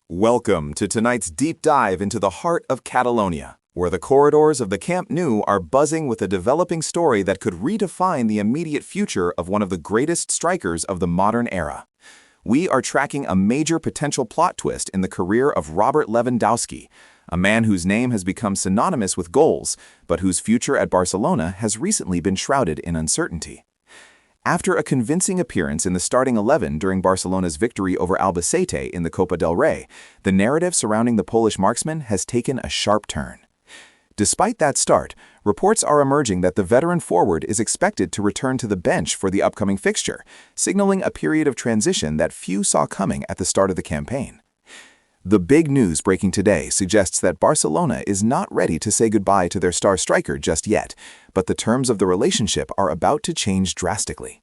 Welcome to tonight's deep dive into the heart of Catalonia, where the corridors of the Camp Nou are buzzing with a developing story that could redefine the immediate future of one of the greatest strikers of the modern era. We are tracking a major potential plot twist in the career of Robert Lewandowski, a man whose name has become synonymous with goals, but whose future at Barcelona has recently been shrouded in uncertainty. After a convincing appearance in the starting 11 during Barcelona's victory over Albacete in the Copa del Rey, the narrative surrounding the Polish marksman has taken a sharp turn. Despite that start, reports are emerging that the veteran forward is expected to return to the bench for the upcoming fixture, signaling a period of transition that few saw coming at the start of the campaign. The big news breaking today suggests that Barcelona is not ready to say goodbye to their star striker just yet, but the terms of the relationship are about to change drastically.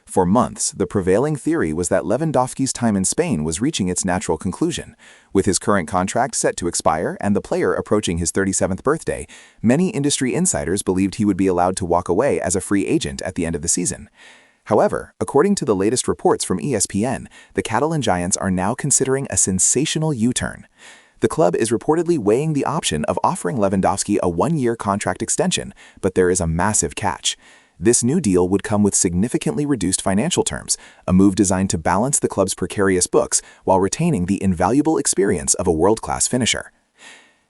For months, the prevailing theory was that Lewandowski's time in Spain was reaching its natural conclusion. With his current contract set to expire and the player approaching his 37th birthday, many industry insiders believed he would be allowed to walk away as a free agent at the end of the season. However, according to the latest reports from ESPN, the Catalan Giants are now considering a sensational U-turn. The club is reportedly weighing the option of offering Lewandowski a one-year contract extension, but there is a massive catch. This new deal would come with significantly reduced financial terms, a move designed to balance the club's precarious books while retaining the invaluable experience of a world-class finisher.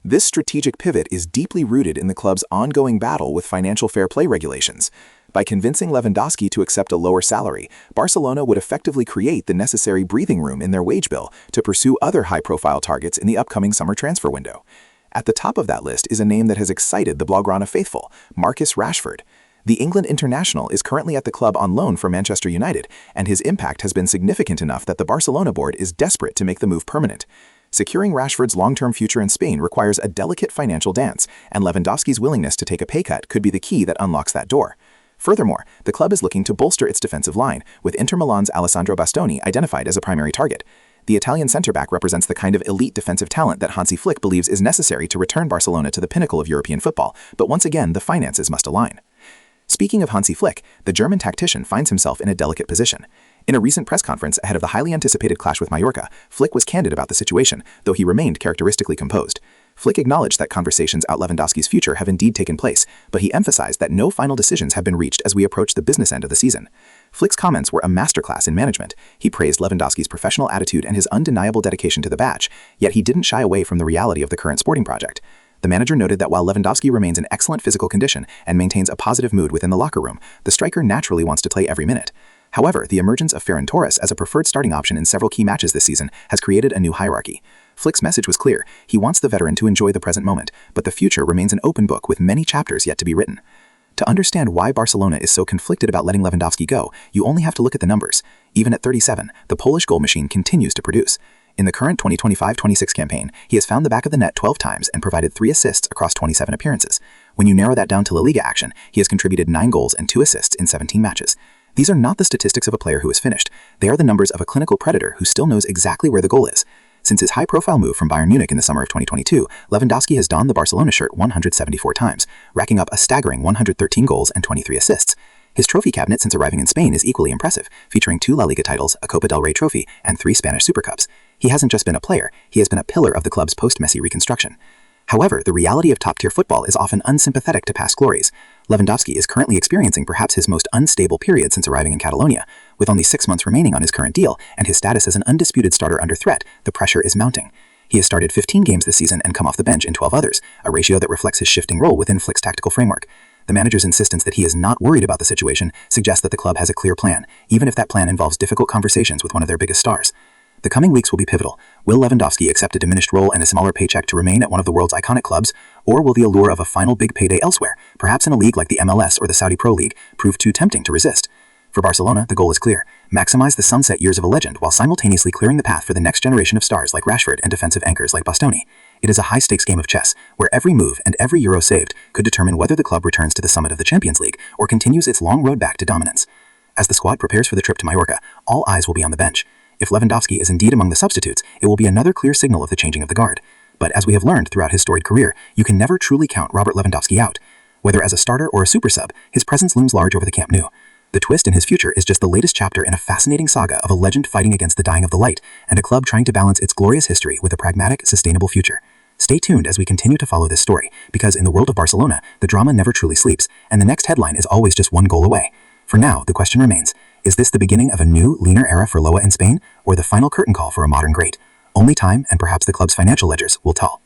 This strategic pivot is deeply rooted in the club's ongoing battle with financial fair play regulations. By convincing Lewandowski to accept a lower salary, Barcelona would effectively create the necessary breathing room in their wage bill to pursue other high-profile targets in the upcoming summer transfer window. At the top of that list is a name that has excited the Blaugrana faithful, Marcus Rashford. The England international is currently at the club on loan from Manchester United, and his impact has been significant enough that the Barcelona board is desperate to make the move permanent. Securing Rashford's long-term future in Spain requires a delicate financial dance, and Lewandowski's willingness to take a pay cut could be the key that unlocks that door. Furthermore, the club is looking to bolster its defensive line, with Inter Milan's Alessandro Bastoni identified as a primary target. The Italian centre-back represents the kind of elite defensive talent that Hansi Flick believes is necessary to return Barcelona to the pinnacle of European football, but once again, the finances must align. Speaking of Hansi Flick, the German tactician finds himself in a delicate position. In a recent press conference ahead of the highly anticipated clash with Mallorca, Flick was candid about the situation, though he remained characteristically composed. Flick acknowledged that conversations about Lewandowski's future have indeed taken place, but he emphasized that no final decisions have been reached as we approach the business end of the season. Flick's comments were a masterclass in management. He praised Lewandowski's professional attitude and his undeniable dedication to the badge, yet he didn't shy away from the reality of the current sporting project. The manager noted that while Lewandowski remains in excellent physical condition and maintains a positive mood within the locker room, the striker naturally wants to play every minute. However, the emergence of Ferran Torres as a preferred starting option in several key matches this season has created a new hierarchy. Flick's message was clear. He wants the veteran to enjoy the present moment, but the future remains an open book with many chapters yet to be written. To understand why Barcelona is so conflicted about letting Lewandowski go, you only have to look at the numbers. Even at 37, the Polish goal machine continues to produce. In the current 2025-26 campaign, he has found the back of the net 12 times and provided 3 assists across 27 appearances. When you narrow that down to La Liga action, he has contributed 9 goals and 2 assists in 17 matches. These are not the statistics of a player who is finished. They are the numbers of a clinical predator who still knows exactly where the goal is. Since his high-profile move from Bayern Munich in the summer of 2022, Lewandowski has donned the Barcelona shirt 174 times, racking up a staggering 113 goals and 23 assists. His trophy cabinet since arriving in Spain is equally impressive, featuring 2 La Liga titles, a Copa del Rey trophy, and 3 Spanish Super Cups. He hasn't just been a player, he has been a pillar of the club's post-Messi reconstruction. However, the reality of top-tier football is often unsympathetic to past glories. Lewandowski is currently experiencing perhaps his most unstable period since arriving in Catalonia. With only 6 months remaining on his current deal and his status as an undisputed starter under threat, the pressure is mounting. He has started 15 games this season and come off the bench in 12 others, a ratio that reflects his shifting role within Flick's tactical framework. The manager's insistence that he is not worried about the situation suggests that the club has a clear plan, even if that plan involves difficult conversations with one of their biggest stars. The coming weeks will be pivotal. Will Lewandowski accept a diminished role and a smaller paycheck to remain at one of the world's iconic clubs, or will the allure of a final big payday elsewhere, perhaps in a league like the MLS or the Saudi Pro League, prove too tempting to resist? For Barcelona, the goal is clear. Maximize the sunset years of a legend while simultaneously clearing the path for the next generation of stars like Rashford and defensive anchors like Bastoni. It is a high-stakes game of chess, where every move and every euro saved could determine whether the club returns to the summit of the Champions League or continues its long road back to dominance. As the squad prepares for the trip to Mallorca, all eyes will be on the bench. If Lewandowski is indeed among the substitutes, it will be another clear signal of the changing of the guard. But as we have learned throughout his storied career, you can never truly count Robert Lewandowski out. Whether as a starter or a super sub, his presence looms large over the Camp Nou. The twist in his future is just the latest chapter in a fascinating saga of a legend fighting against the dying of the light, and a club trying to balance its glorious history with a pragmatic, sustainable future. Stay tuned as we continue to follow this story, because in the world of Barcelona, the drama never truly sleeps, and the next headline is always just one goal away. For now, the question remains, is this the beginning of a new, leaner era for Loa in Spain, or the final curtain call for a modern great? Only time, and perhaps the club's financial ledgers, will tell.